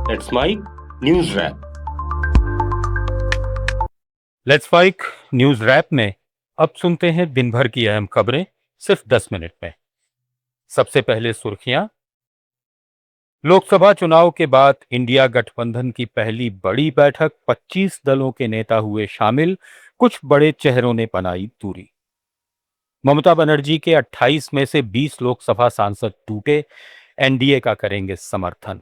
That's my news wrap. Let's Faiq news wrap में अब सुनते हैं दिन भर की अहम खबरें सिर्फ 10 मिनट में। सबसे पहले सुर्खियां। लोकसभा चुनाव के बाद इंडिया गठबंधन की पहली बड़ी बैठक, 25 दलों के नेता हुए शामिल, कुछ बड़े चेहरों ने बनाई दूरी। ममता बनर्जी के 28 में से 20 लोकसभा सांसद टूटे, एनडीए का करेंगे समर्थन।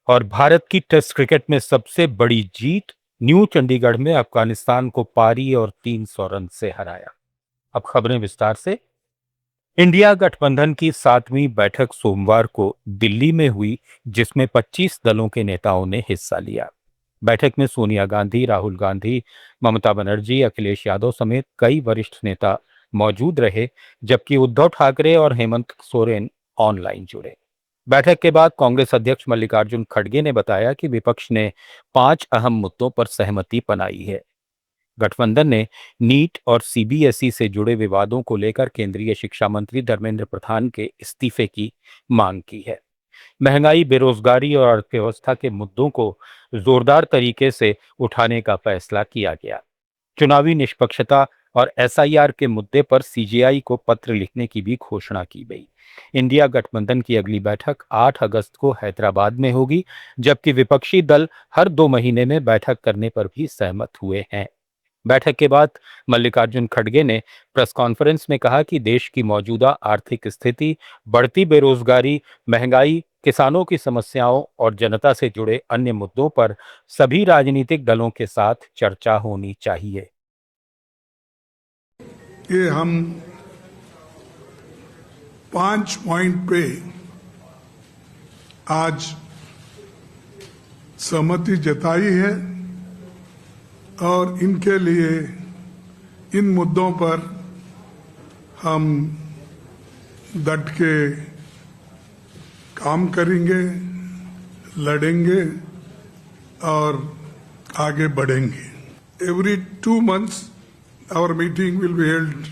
और भारत की टेस्ट क्रिकेट में सबसे बड़ी जीत, न्यू चंडीगढ़ में अफगानिस्तान को पारी और 300 रन से हराया। अब खबरें विस्तार से। इंडिया गठबंधन की 7वीं बैठक सोमवार को दिल्ली में हुई, जिसमें 25 दलों के नेताओं ने हिस्सा लिया। बैठक में सोनिया गांधी, राहुल गांधी, ममता बनर्जी, अखिलेश यादव समेत कई वरिष्ठ नेता मौजूद रहे, जबकि उद्धव ठाकरे और हेमंत सोरेन ऑनलाइन जुड़े। बैठक के बाद कांग्रेस अध्यक्ष मल्लिकार्जुन खड़गे ने बताया कि विपक्ष ने 5 अहम मुद्दों पर सहमति बनाई है। गठबंधन ने नीट और सीबीएसई से जुड़े विवादों को लेकर केंद्रीय शिक्षा मंत्री धर्मेंद्र प्रधान के इस्तीफे की मांग की है। महंगाई, बेरोजगारी और अर्थव्यवस्था के मुद्दों को जोरदार तरीके से उठाने का फैसला किया गया। चुनावी निष्पक्षता और एसआईआर के मुद्दे पर सीजेआई को पत्र लिखने की भी घोषणा की गई। इंडिया गठबंधन की अगली बैठक 8 अगस्त को हैदराबाद में होगी, जबकि विपक्षी दल हर 2 महीने में बैठक करने पर भी सहमत हुए हैं। बैठक के बाद मल्लिकार्जुन खड़गे ने प्रेस कॉन्फ्रेंस में कहा कि देश की मौजूदा आर्थिक स्थिति, बढ़ती बेरोजगारी, महंगाई, किसानों की समस्याओं और जनता से जुड़े अन्य मुद्दों पर सभी राजनीतिक दलों के साथ चर्चा होनी चाहिए। ये हम 5 पॉइंट पे आज सहमति जताई है और इनके लिए, इन मुद्दों पर हम डट के काम करेंगे, लड़ेंगे और आगे बढ़ेंगे। Every 2 months our meeting will be held.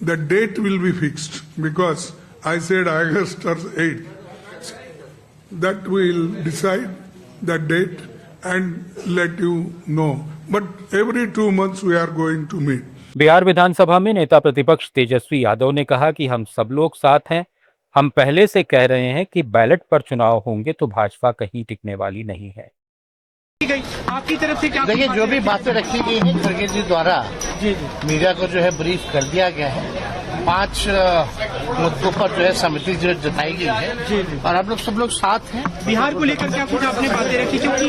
The date will be fixed because I said August or 8. That we'll decide the date and let you know. But every 2 months we are going to meet. Bihar विधानसभा में नेता प्रतिपक्ष तेजस्वी यादव ने कहा कि हम सब लोग साथ हैं। हम पहले से कह रहे हैं कि बैलेट पर चुनाव होंगे तो भाजपा कहीं टिकने वाली नहीं है। आपकी तरफ से क्या? देखिए, जो भी बातें रखी गई हैं खड़गे जी द्वारा, मीडिया को जो है ब्रीफ कर दिया गया है। 5 मुद्दों पर जो है सहमति जो जताई गई है और आप लोग सब लोग साथ हैं। बिहार को लेकर क्या कुछ आपने बातें रखी? क्योंकि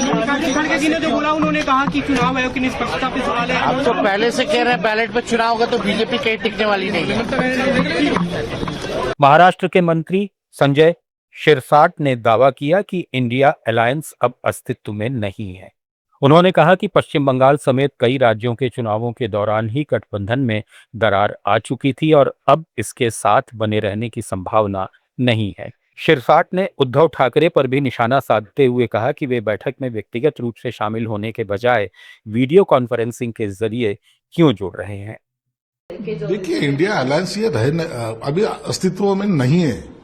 मल्लिकार्जुन खड़गे जी ने जो बोला, उन्होंने कहा कि चुनाव आयोग की निष्पक्षता पे सवाल है। आप तो पहले से कह रहे हैं बैलेट पर चुनाव होगा तो बीजेपी कहीं टिकने वाली नहीं है। महाराष्ट्र के मंत्री संजय शिरसाट ने दावा किया कि इंडिया अलायंस अब अस्तित्व में नहीं है। उन्होंने कहा कि पश्चिम बंगाल समेत कई राज्यों के चुनावों के दौरान ही गठबंधन में दरार आ चुकी थी और अब इसके साथ बने रहने की संभावना नहीं है। शिरसाट ने उद्धव ठाकरे पर भी निशाना साधते हुए कहा कि वे बैठक में व्यक्तिगत रूप से शामिल होने के बजाय वीडियो कॉन्फ्रेंसिंग के जरिए क्यों जुड़ रहे हैं। देखिए, इंडिया अलायंस ये अभी अस्तित्व में नहीं है।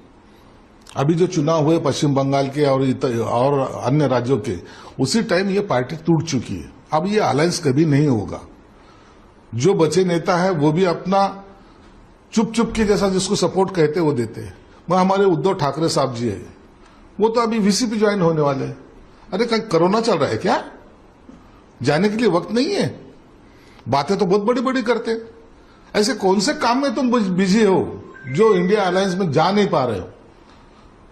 अभी जो चुनाव हुए पश्चिम बंगाल के और अन्य राज्यों के, उसी टाइम ये पार्टी टूट चुकी है। अब ये अलायंस कभी नहीं होगा। जो बचे नेता है वो भी अपना चुप चुप के जैसा जिसको सपोर्ट कहते वो देते हैं। वह हमारे उद्धव ठाकरे साहब जी है, वो तो अभी वीसीपी ज्वाइन होने वाले हैं। अरे कहीं कोरोना चल रहा है क्या? जाने के लिए वक्त नहीं है। बातें तो बहुत बड़ी बड़ी करते हैं। ऐसे कौन से काम में तुम बिजी हो जो इंडिया अलायंस में जा नहीं पा रहे हो?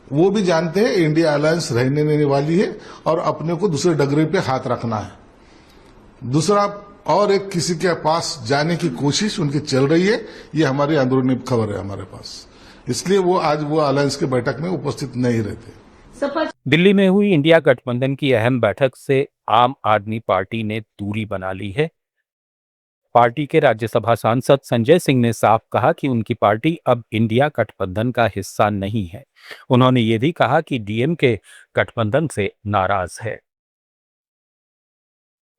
वो भी जानते हैं इंडिया अलायंस रहने नहीं वाली है और अपने को दूसरे डगरे पे हाथ रखना है। दूसरा और एक किसी के पास जाने की कोशिश उनकी चल रही है, ये हमारी अंदरूनी खबर है हमारे पास। इसलिए वो आज वो अलायंस की बैठक में उपस्थित नहीं रहते। दिल्ली में हुई इंडिया गठबंधन की अहम बैठक से आम आदमी पार्टी ने दूरी बना ली है। पार्टी के राज्यसभा सांसद संजय सिंह ने साफ कहा कि उनकी पार्टी अब इंडिया गठबंधन का हिस्सा नहीं है। उन्होंने ये भी कहा कि डीएमके गठबंधन से नाराज है।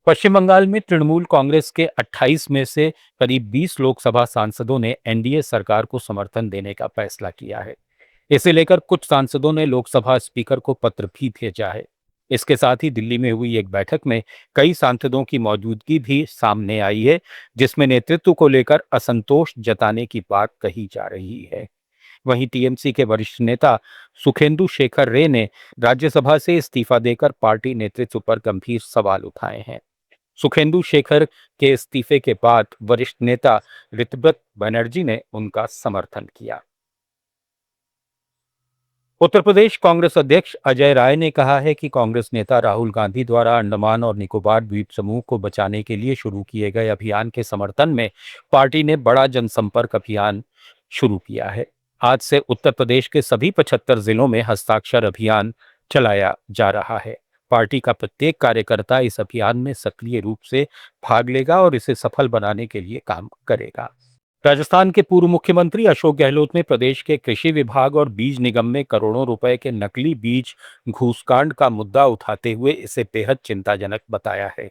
पश्चिम बंगाल में तृणमूल कांग्रेस के 28 में से करीब 20 लोकसभा सांसदों ने एनडीए सरकार को समर्थन देने का फैसला किया है। इसे लेकर कुछ सांसदों ने लोकसभा स्पीकर को पत्र भी भेजा है। इसके साथ ही दिल्ली में हुई एक बैठक में कई सांसदों की मौजूदगी भी सामने आई है, जिसमें नेतृत्व को लेकर असंतोष जताने की बात कही जा रही है। वहीं टीएमसी के वरिष्ठ नेता सुखेंदु शेखर रे ने राज्यसभा से इस्तीफा देकर पार्टी नेतृत्व पर गंभीर सवाल उठाए हैं। सुखेंदु शेखर के इस्तीफे के बाद वरिष्ठ नेता ऋतव्रत बनर्जी ने उनका समर्थन किया। उत्तर प्रदेश कांग्रेस अध्यक्ष अजय राय ने कहा है कि कांग्रेस नेता राहुल गांधी द्वारा अंडमान और निकोबार द्वीप समूह को बचाने के लिए शुरू किए गए अभियान के समर्थन में पार्टी ने बड़ा जनसंपर्क अभियान शुरू किया है। आज से उत्तर प्रदेश के सभी 75 जिलों में हस्ताक्षर अभियान चलाया जा रहा है। पार्टी का प्रत्येक कार्यकर्ता इस अभियान में सक्रिय रूप से भाग लेगा और इसे सफल बनाने के लिए काम करेगा। राजस्थान के पूर्व मुख्यमंत्री अशोक गहलोत ने प्रदेश के कृषि विभाग और बीज निगम में करोड़ों रुपए के नकली बीज घूसकांड का मुद्दा उठाते हुए इसे बेहद चिंताजनक बताया है।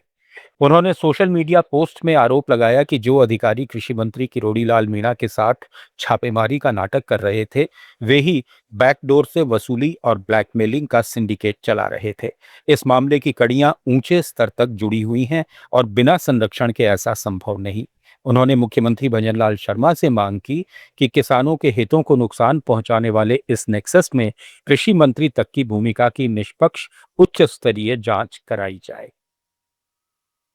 उन्होंने सोशल मीडिया पोस्ट में आरोप लगाया कि जो अधिकारी कृषि मंत्री किरोड़ी लाल मीणा के साथ छापेमारी का नाटक कर रहे थे, वे ही बैकडोर से वसूली और ब्लैकमेलिंग का सिंडिकेट चला रहे थे। इस मामले की कड़ियां ऊंचे स्तर तक जुड़ी हुई हैं और बिना संरक्षण के ऐसा संभव नहीं। उन्होंने मुख्यमंत्री भजनलाल शर्मा से मांग की कि किसानों के हितों को नुकसान पहुंचाने वाले इस नेक्सस में कृषि मंत्री तक की भूमिका की निष्पक्ष उच्च स्तरीय जांच कराई जाए।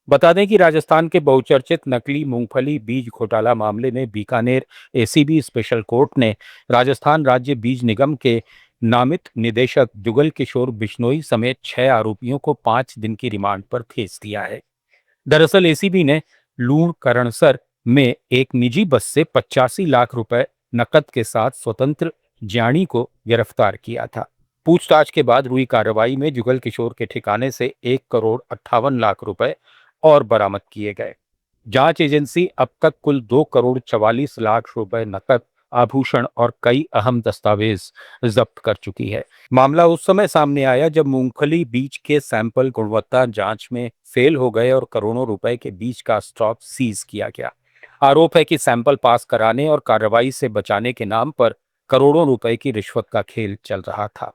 बता दें कि राजस्थान के बहुचर्चित नकली मूंगफली बीज घोटाला मामले में बीकानेर एसीबी स्पेशल कोर्ट ने राजस्थान राज्य बीज निगम के नामित निदेशक जुगल किशोर बिश्नोई समेत 6 आरोपियों को 5 दिन की रिमांड पर भेज दिया है। दरअसल एसीबी ने लूण करणसर में एक निजी बस से 85 लाख रुपए नकद के साथ स्वतंत्र ज्याणी को गिरफ्तार किया था। पूछताछ के बाद हुई कार्रवाई में जुगल किशोर के ठिकाने से 1,58,00,000 रुपए और बरामद किए गए। जांच एजेंसी अब तक कुल 2,44,00,000 रुपए नकद, आभूषण और कई अहम दस्तावेज जब्त कर चुकी है। मामला उस समय सामने आया जब मूंगफली बीज के सैंपल गुणवत्ता जांच में फेल हो गए और करोड़ों रुपए के बीज का स्टॉक सीज किया गया। आरोप है कि सैंपल पास कराने और कार्रवाई से बचाने के नाम पर करोड़ों रुपए की रिश्वत का खेल चल रहा था।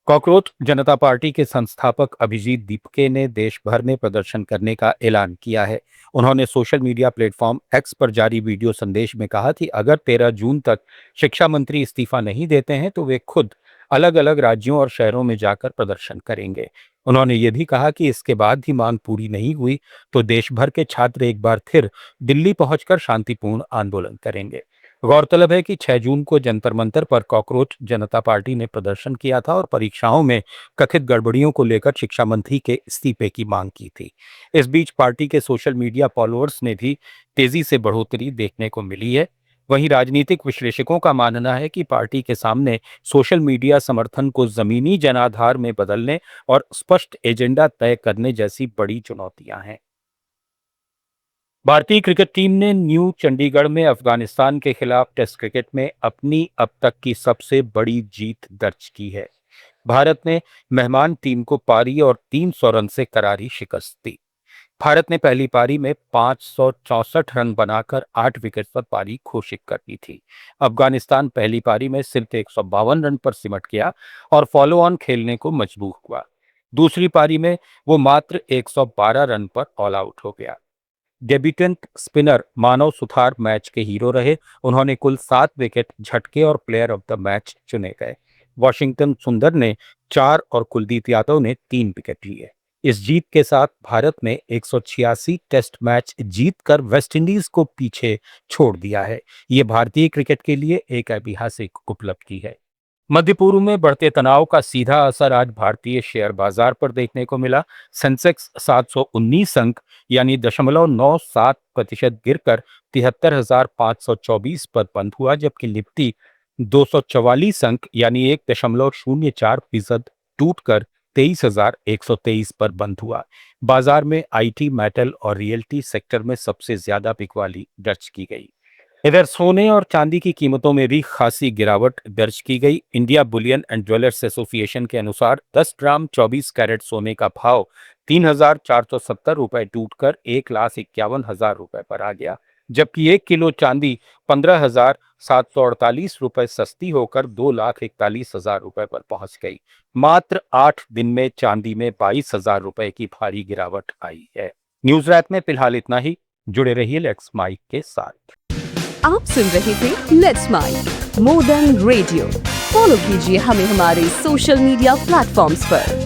कॉकरोच जनता पार्टी के संस्थापक अभिजीत दीपके ने देश भर में प्रदर्शन करने का ऐलान किया है। उन्होंने सोशल मीडिया प्लेटफॉर्म एक्स पर जारी वीडियो संदेश में कहा कि अगर 13 जून तक शिक्षा मंत्री इस्तीफा नहीं देते हैं तो वे खुद अलग अलग राज्यों और शहरों में जाकर प्रदर्शन करेंगे। उन्होंने ये भी कहा कि इसके बाद भी मांग पूरी नहीं हुई तो देश भर के छात्र एक बार फिर दिल्ली पहुंचकर शांतिपूर्ण आंदोलन करेंगे। गौरतलब है कि 6 जून को जंतर मंतर पर कॉकरोच जनता पार्टी ने प्रदर्शन किया था और परीक्षाओं में कथित गड़बड़ियों को लेकर शिक्षा मंत्री के इस्तीफे की मांग की थी। इस बीच पार्टी के सोशल मीडिया फॉलोअर्स में भी तेजी से बढ़ोतरी देखने को मिली है। वहीं राजनीतिक विश्लेषकों का मानना है कि पार्टी के सामने सोशल मीडिया समर्थन को जमीनी जनाधार में बदलने और स्पष्ट एजेंडा तय करने जैसी बड़ी चुनौतियां हैं। भारतीय क्रिकेट टीम ने न्यू चंडीगढ़ में अफगानिस्तान के खिलाफ टेस्ट क्रिकेट में अपनी अब तक की सबसे बड़ी जीत दर्ज की है। भारत ने मेहमान टीम को पारी और 300 रन से करारी शिकस्त दी। भारत ने पहली पारी में 564 रन बनाकर 8 विकेट पर पारी घोषित कर दी थी। अफगानिस्तान पहली पारी में सिर्फ 152 रन पर सिमट गया और फॉलो ऑन खेलने को मजबूर हुआ। दूसरी पारी में वो मात्र 112 रन पर ऑल आउट हो गया। डेब्यूटेंट स्पिनर मानव सुथार मैच के हीरो रहे। उन्होंने कुल 7 विकेट झटके और प्लेयर ऑफ द मैच चुने गए। वॉशिंगटन सुंदर ने 4 और कुलदीप यादव ने 3 विकेट लिए। इस जीत के साथ भारत ने 186 टेस्ट मैच जीतकर वेस्टइंडीज को पीछे छोड़ दिया है। ये भारतीय क्रिकेट के लिए एक ऐतिहासिक उपलब्धि है। मध्य पूर्व में बढ़ते तनाव का सीधा असर आज भारतीय शेयर बाजार पर देखने को मिला। सेंसेक्स 719 अंक यानी 0.97% गिरकर 73,524 पर बंद हुआ, जबकि निफ्टी 244 अंक यानी 1.04% टूटकर 23,123 पर बंद हुआ। बाजार में आईटी, मेटल और रियल्टी सेक्टर में सबसे ज्यादा बिकवाली दर्ज की गई। इधर सोने और चांदी की कीमतों में भी खासी गिरावट दर्ज की गई। India Boolean and jewellers association के अनुसार 10 ग्राम 24 कैरेट सोने का भाव 3,470 रुपए टूटकर 1,51,000 रुपए पर आ गया। जबकि 1 किलो चांदी 15,748 रुपए सस्ती होकर 2,41,000 रुपए पर पहुंच गई। मात्र 8 दिन में चांदी में 22,000 रुपए की भारी गिरावट आई है। न्यूज रैप में फिलहाल इतना ही। जुड़े रहिए लेट्स माइक के साथ। आप सुन रहे थे let's mike more than radio. Follow कीजिए हमें हमारे सोशल मीडिया प्लेटफॉर्म्स पर।